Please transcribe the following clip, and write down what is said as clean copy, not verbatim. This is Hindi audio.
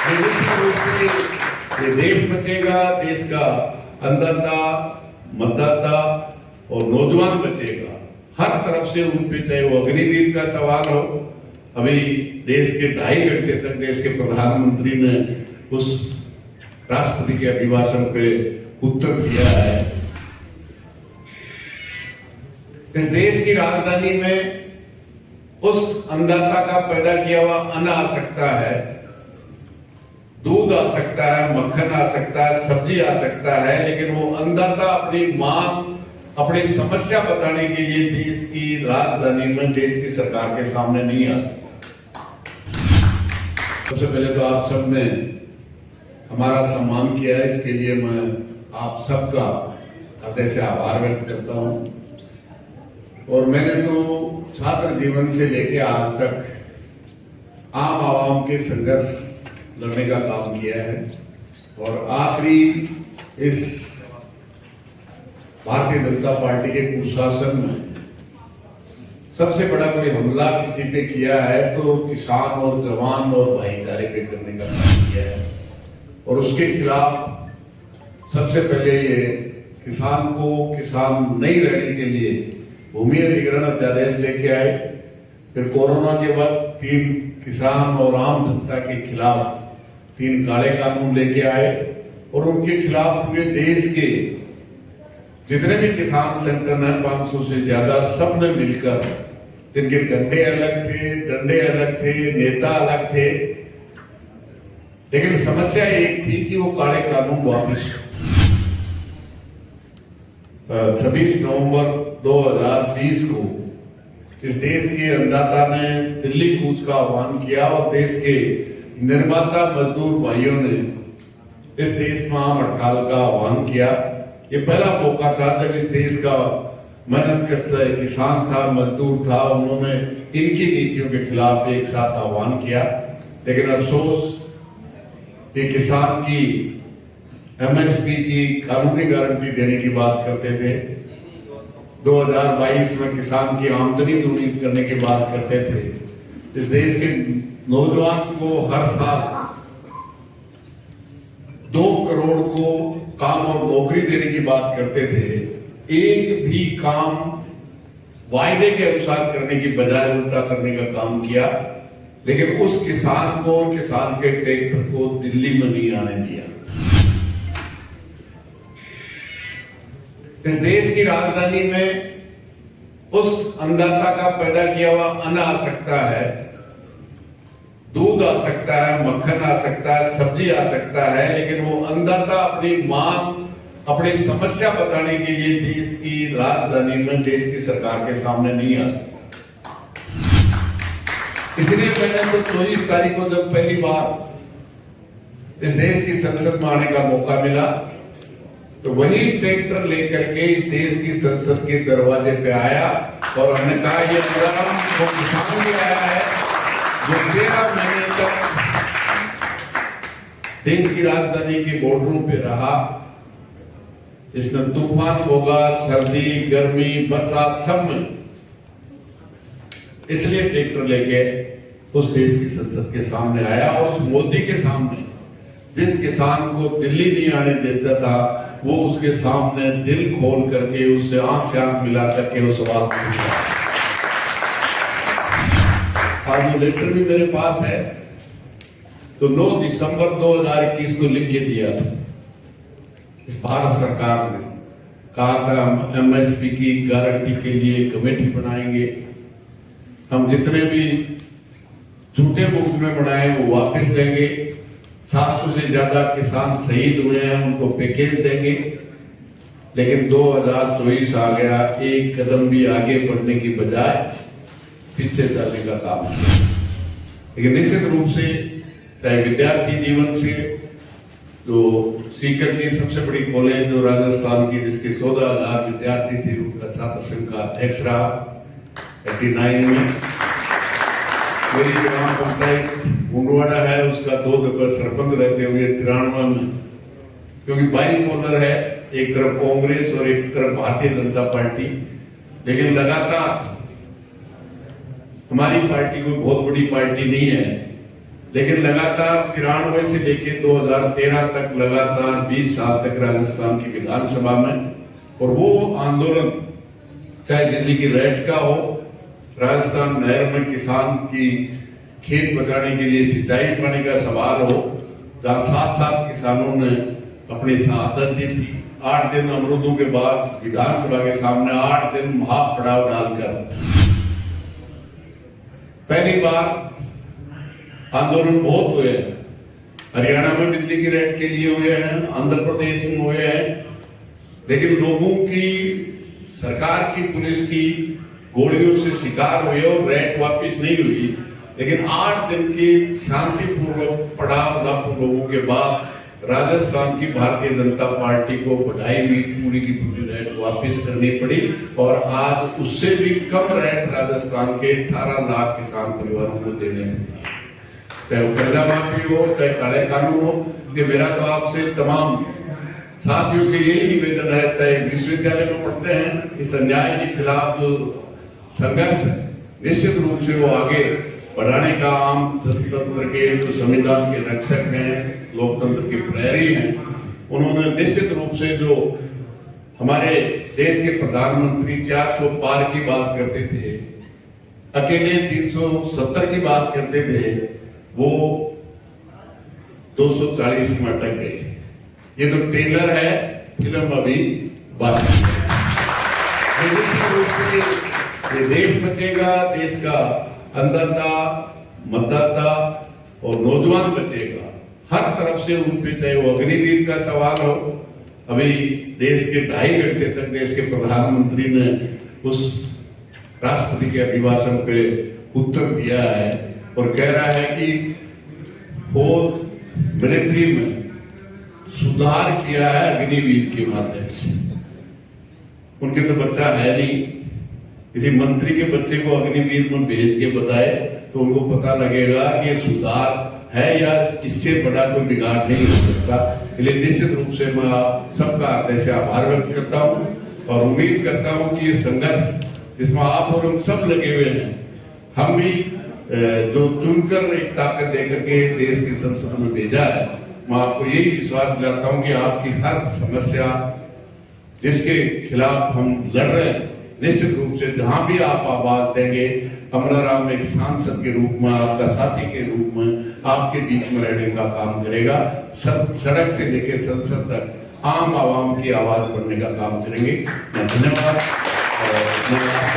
निश्चित रूप से ये देश बचेगा, देश का अन्नदाता, मतदाता और नौजवान बचेगा। हर तरफ से उन पे, चाहे वो अग्निवीर का सवाल हो, अभी देश के 2.5 घंटे तक देश के प्रधानमंत्री ने उस राष्ट्रपति के अभिभाषण पे उत्तर दिया है। इस देश की राजधानी में उस अन्नदाता का पैदा किया हुआ अन्न आ सकता है, दूध आ सकता है, मक्खन आ सकता है, सब्जी आ सकता है, लेकिन वो अन्नदाता अपनी मांग, अपनी समस्या बताने के लिए देश की राजधानी में देश की सरकार के सामने नहीं आ सकता। सबसे पहले तो आप सब ने हमारा सम्मान किया है, इसके लिए मैं आप सबका हृदय से आभार व्यक्त करता हूं। और मैंने तो छात्र जीवन से लेकर आज तक आम आवाम के संघर्ष लड़ने का काम किया है, और आखिरी इस भारतीय जनता पार्टी के कुशासन में सबसे बड़ा कोई हमला किसी पे किया है तो किसान और जवान और भाईचारे पे करने का काम किया है। और उसके खिलाफ सबसे पहले ये किसान को किसान नहीं रहने के लिए भूमि अधिग्रहण अध्यादेश लेके आए। फिर कोरोना के बाद 3 किसान और आम जनता के खिलाफ 3 काले कानून लेके आए, और उनके खिलाफ पूरे देश के जितने भी किसान संगठन है 500 से ज्यादा, सब ने मिलकर, जिनके झंडे अलग थे, डंडे अलग थे, नेता अलग थे, लेकिन समस्या एक थी कि वो काले कानून वापस। 26 नवंबर 2020 को इस देश के अन्नदाता ने दिल्ली कूच का आह्वान किया, और देश के निर्माता मजदूर भाइयों ने इस देश में आम हड़ताल का आह्वान किया। ये पहला मौका था जब इस देश का मेहनतकश किसान था, मजदूर था, उन्होंने इनकी नीतियों के खिलाफ एक साथ आह्वान किया। लेकिन अफसोस ये किसान की एमएसपी की कानूनी गारंटी देने की बात करते थे, 2022 में किसान की आमदनी दूनी करने की बात करते थे, इस देश के नौजवान को हर साल 2 करोड़ को काम और नौकरी देने की बात करते थे। एक भी काम वायदे के अनुसार करने की बजाय उल्टा करने का काम किया, लेकिन उस किसान को और किसान के ट्रैक्टर को दिल्ली में नहीं आने दिया। इस देश की राजधानी में उस अन्नदाता का पैदा किया हुआ अन्न आ सकता है, दूध आ सकता है, मक्खन आ सकता है, सब्जी आ सकता है, लेकिन वो अन्नदाता अपनी मांग, अपनी समस्या बताने के लिए देश की राजधानी में देश की सरकार के सामने नहीं आ सकता। इसलिए मैंने तो 24 तारीख को जब पहली बार इस देश की संसद में आने का मौका मिला, तो वही ट्रैक्टर लेकर के इस देश की संसद के दरवाजे पे आया, और हमने कहा ये प्रोग्राम वो किसान भी आया है जो 13 महीने तक देश की राजधानी के बोर्डरूम पे रहा। इसमें तूफान होगा, सर्दी, गर्मी, बरसात, सब में, इसलिए ट्रैक्टर लेके उस देश की संसद के सामने आया, और उस मोदी के सामने जिस किसान को दिल्ली नहीं आने देता था, वो उसके सामने दिल खोल करके उससे आंख से आंख मिला करके वो सवाल पूछा। आज वो लेटर भी मेरे पास है, तो 9 दिसंबर 2021 को लिख के दिया था। इस भारत सरकार ने कहा था हम एमएसपी की गारंटी के लिए कमेटी बनाएंगे, हम जितने भी झूठे मुकदमे बनाए वो वापस लेंगे, 700 से ज्यादा किसान शहीद हुए हैं उनको पैकेज देंगे। लेकिन 2024 आ गया, एक कदम भी आगे बढ़ने की बजाय पीछे चलने का काम किया। लेकिन निश्चित रूप से चाहे विद्यार्थी जीवन से, जो सीकर की सबसे बड़ी कॉलेज जो राजस्थान की जिसके 14,000 विद्यार्थी थे, उनका छात्र संघ का अध्यक्ष रहा 89 में। मेरी ग्राम पंचायत मुंडवाड़ा है, उसका 2 दफा सरपंच रहते हुए 93 में, क्योंकि बाइपोलर है, एक तरफ कांग्रेस और एक तरफ भारतीय जनता पार्टी, लेकिन लगातार हमारी पार्टी कोई बहुत बड़ी पार्टी नहीं है, लेकिन लगातार 93 से लेके 2013 तक लगातार 20 साल तक राजस्थान की विधानसभा में, और वो आंदोलन चाहे दिल्ली की रेड का हो, राजस्थान नहर में किसान की खेत बचाने के लिए सिंचाई पानी का सवाल हो, जहां 7 किसानों ने अपनी शहादत दी थी। 8 दिन अमरूदों के बाद विधानसभा के सामने 8 दिन महापड़ाव डालकर पहली बार आंदोलन बहुत हुए हैं। हरियाणा में बिजली की रेट के लिए हुए हैं, आंध्र प्रदेश में हुए हैं, लेकिन लोगों की, सरकार की, पुलिस की गोलियों से शिकार हुए और रेट वापस नहीं हुई। लेकिन 8 दिन के शांतिपूर्वक पड़ाव लोगों के बाद राजस्थान की भारतीय जनता पार्टी को बढ़ाई हुई पूरी की पूरी रेट वापस करनी पड़ी, और आज उससे भी कम रेट राजस्थान के 18 लाख किसान परिवारों को देने पड़ी। चाहे कर्जा माफी हो, चाहे काले कानून हो, कि मेरा तो आपसे तमाम साथियों से यही निवेदन है, चाहे विश्वविद्यालय में पढ़ते हैं, इस अन्याय के खिलाफ जो संघर्ष है निश्चित रूप से वो आगे बढ़ाने का, आम तंत्र के जो संविधान के रक्षक हैं, लोकतंत्र के प्रहरी हैं, उन्होंने निश्चित रूप से जो हमारे देश के प्रधानमंत्री 400 पार की बात करते थे, अकेले 370 की बात करते थे, वो 240 में अटक गए। ये तो ट्रेलर है, फिल्म अभी बाकी है। ये देश बचेगा, देश का अन्नदाता, मतदाता और नौजवान बचेगा हर तरफ से उन पे, चाहे वो अग्निवीर का सवाल हो। अभी देश के 2.5 घंटे तक देश के प्रधानमंत्री ने उस राष्ट्रपति के अभिभाषण पे उत्तर दिया है और कह रहा है कि वो मिलिट्री में सुधार किया है अग्निवीर के माध्यम से। उनके तो बच्चा है नहीं, किसी मंत्री के बच्चे को अग्निवीर में भेज के बताए तो उनको पता लगेगा कि ये सुधार है या इससे बड़ा कोई बिगाड़ नहीं हो सकता। इसलिए निश्चित रूप से मैं आप सबका हृदय से आभार व्यक्त करता हूँ और उम्मीद करता हूँ कि ये संघर्ष जिसमें आप और हम सब लगे हुए हैं, हम भी जो चुनकर एक ताकत देकर के देश की संसद में भेजा है, मैं आपको यही विश्वास दिलाता हूँ कि आपकी हर समस्या जिसके खिलाफ हम लड़ रहे हैं, निश्चित रूप से जहां भी आप आवाज देंगे, अमराराम एक सांसद के रूप में, आपका साथी के रूप में आपके बीच में रहने का काम करेगा। सब सड़क से लेकर संसद तक आम आवाम की आवाज बनने का काम करेंगे। धन्यवाद।